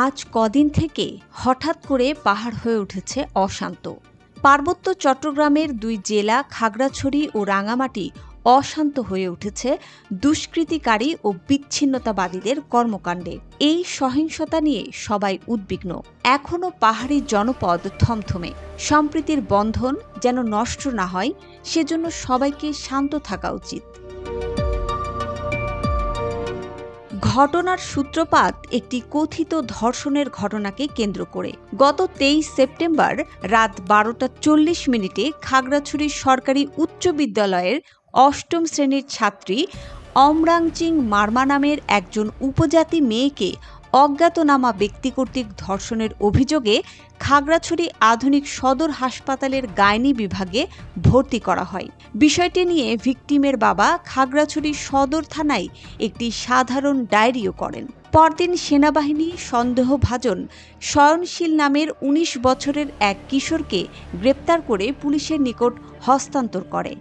আজ কদিন থেকে হঠাৎ করে পাহাড় হয়ে উঠেছে অশান্ত। পার্বত্য চট্টগ্রামের দুই জেলা খাগড়াছড়ি ও রাঙামাটি অশান্ত হয়ে উঠেছে দুষ্কৃতিকারী ও বিচ্ছিন্নতাবাদীদের কর্মকাণ্ডে। এই সহিংসতা নিয়ে সবাই উদ্বিগ্ন। এখনও পাহাড়ি জনপদ থমথমে। সম্প্রীতির বন্ধন যেন নষ্ট না হয়, সেজন্য সবাইকে শান্ত থাকা উচিত। ঘটনার সূত্রপাত একটি কথিত ধর্ষণের ঘটনাকে কেন্দ্র করে। গত 23 সেপ্টেম্বর রাত 12:40 খাগড়াছড়ি সরকারি উচ্চ বিদ্যালয়ের 8ম শ্রেণীর ছাত্রী অমরাংচিং মারমা নামের একজন উপজাতি মেয়েকে অজ্ঞাতনামা ব্যক্তি কর্তৃক ধর্ষণের অভিযোগে খাগড়াছড়ি আধুনিক সদর হাসপাতালের গাইনি বিভাগে ভর্তি করা হয়। বিষয়টি নিয়ে ভিকটিমের বাবা খাগড়াছড়ি সদর থানায় একটি সাধারণ ডায়েরিও করেন। পরদিন সেনাবাহিনী সন্দেহভাজন শয়নশীল নামের 19 বছরের এক কিশোরকে গ্রেপ্তার করে পুলিশের নিকট হস্তান্তর করে।